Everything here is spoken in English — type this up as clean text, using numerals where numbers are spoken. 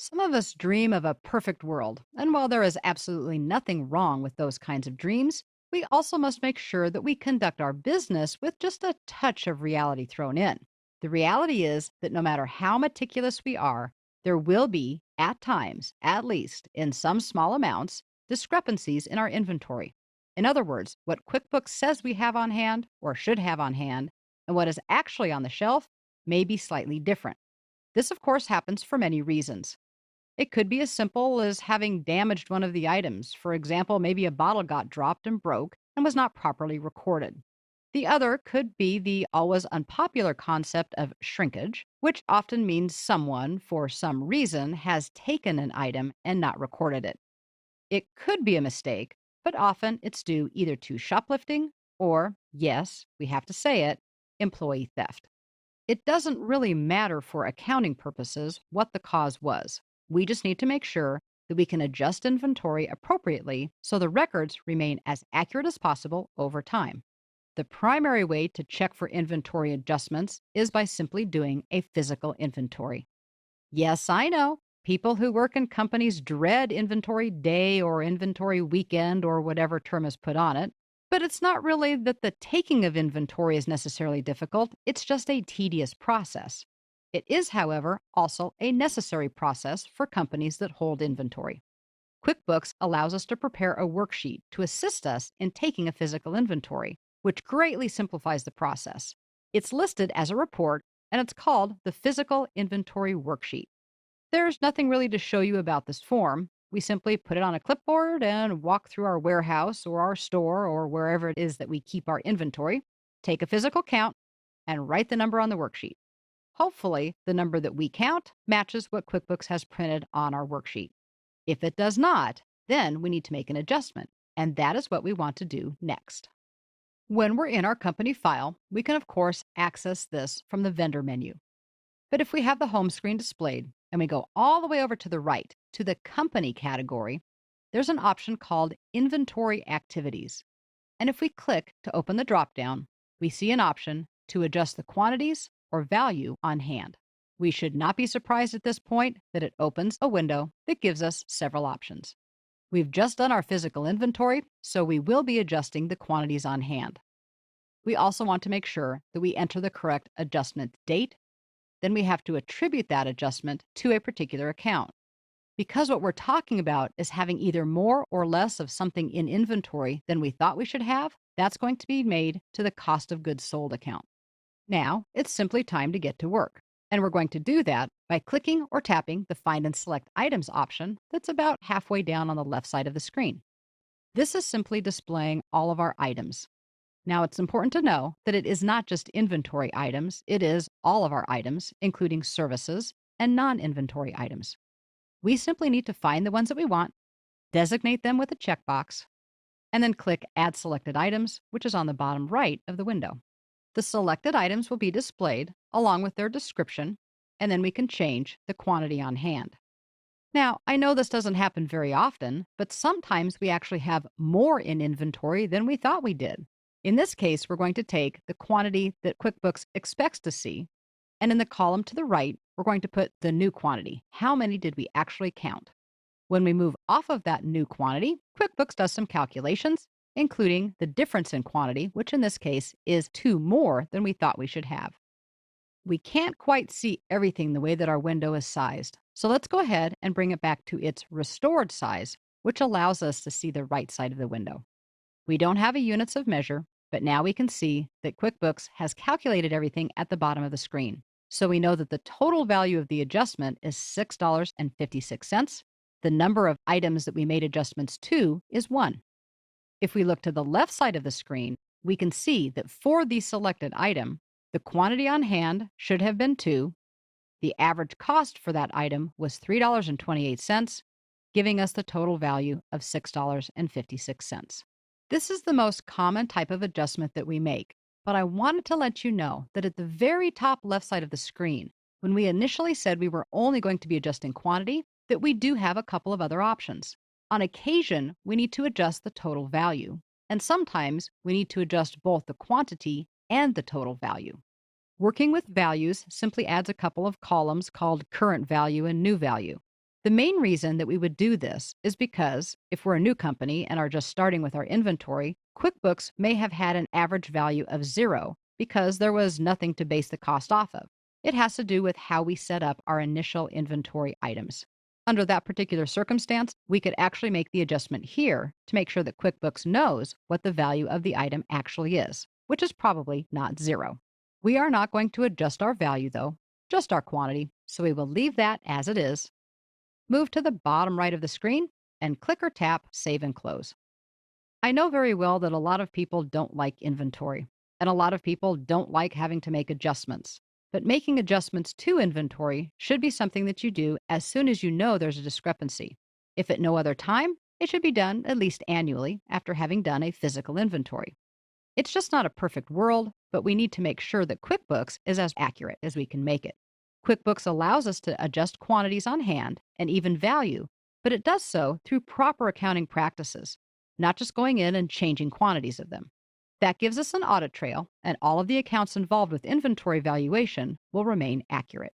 Some of us dream of a perfect world, and while there is absolutely nothing wrong with those kinds of dreams, we also must make sure that we conduct our business with just a touch of reality thrown in. The reality is that no matter how meticulous we are, there will be, at times, at least in some small amounts, discrepancies in our inventory. In other words, what QuickBooks says we have on hand or should have on hand, and what is actually on the shelf may be slightly different. This, of course, happens for many reasons. It could be as simple as having damaged one of the items. For example, maybe a bottle got dropped and broke and was not properly recorded. The other could be the always unpopular concept of shrinkage, which often means someone, for some reason, has taken an item and not recorded it. It could be a mistake, but often it's due either to shoplifting or, yes, we have to say it, employee theft. It doesn't really matter for accounting purposes what the cause was. We just need to make sure that we can adjust inventory appropriately so the records remain as accurate as possible over time. The primary way to check for inventory adjustments is by simply doing a physical inventory. Yes, I know. People who work in companies dread inventory day or inventory weekend or whatever term is put on it. But it's not really that the taking of inventory is necessarily difficult, it's just a tedious process. It is, however, also a necessary process for companies that hold inventory. QuickBooks allows us to prepare a worksheet to assist us in taking a physical inventory, which greatly simplifies the process. It's listed as a report and it's called the Physical Inventory Worksheet. There's nothing really to show you about this form. We simply put it on a clipboard and walk through our warehouse or our store or wherever it is that we keep our inventory, take a physical count, and write the number on the worksheet. Hopefully, the number that we count matches what QuickBooks has printed on our worksheet. If it does not, then we need to make an adjustment, and that is what we want to do next. When we're in our company file, we can, of course, access this from the vendor menu. But if we have the home screen displayed and we go all the way over to the right to the company category, there's an option called Inventory Activities. And if we click to open the dropdown, we see an option to adjust the quantities or value on hand. We should not be surprised at this point that it opens a window that gives us several options. We've just done our physical inventory, so we will be adjusting the quantities on hand. We also want to make sure that we enter the correct adjustment date. Then we have to attribute that adjustment to a particular account. Because what we're talking about is having either more or less of something in inventory than we thought we should have, that's going to be made to the cost of goods sold account. Now, it's simply time to get to work. And we're going to do that by clicking or tapping the Find and Select Items option that's about halfway down on the left side of the screen. This is simply displaying all of our items. Now, it's important to know that it is not just inventory items, it is all of our items, including services and non inventory items. We simply need to find the ones that we want, designate them with a checkbox, and then click Add Selected Items, which is on the bottom right of the window. The selected items will be displayed along with their description, and then we can change the quantity on hand. Now, I know this doesn't happen very often, but sometimes we actually have more in inventory than we thought we did. In this case, we're going to take the quantity that QuickBooks expects to see, and in the column to the right, we're going to put the new quantity. How many did we actually count? When we move off of that new quantity, QuickBooks does some calculations, including the difference in quantity, which in this case is two more than we thought we should have. We can't quite see everything the way that our window is sized, so let's go ahead and bring it back to its restored size, which allows us to see the right side of the window. We don't have a units of measure, but now we can see that QuickBooks has calculated everything at the bottom of the screen. So we know that the total value of the adjustment is $6.56. The number of items that we made adjustments to is 1. If we look to the left side of the screen, we can see that for the selected item, the quantity on hand should have been 2. The average cost for that item was $3.28, giving us the total value of $6.56. This is the most common type of adjustment that we make, but I wanted to let you know that at the very top left side of the screen, when we initially said we were only going to be adjusting quantity, that we do have a couple of other options. On occasion, we need to adjust the total value, and sometimes we need to adjust both the quantity and the total value. Working with values simply adds a couple of columns called current value and new value. The main reason that we would do this is because if we're a new company and are just starting with our inventory, QuickBooks may have had an average value of zero because there was nothing to base the cost off of. It has to do with how we set up our initial inventory items. Under that particular circumstance, we could actually make the adjustment here to make sure that QuickBooks knows what the value of the item actually is, which is probably not zero. We are not going to adjust our value though, just our quantity, so we will leave that as it is. Move to the bottom right of the screen and click or tap Save and Close. I know very well that a lot of people don't like inventory, and a lot of people don't like having to make adjustments. But making adjustments to inventory should be something that you do as soon as you know there's a discrepancy. If at no other time, it should be done at least annually after having done a physical inventory. It's just not a perfect world, but we need to make sure that QuickBooks is as accurate as we can make it. QuickBooks allows us to adjust quantities on hand and even value, but it does so through proper accounting practices, not just going in and changing quantities of them. That gives us an audit trail, and all of the accounts involved with inventory valuation will remain accurate.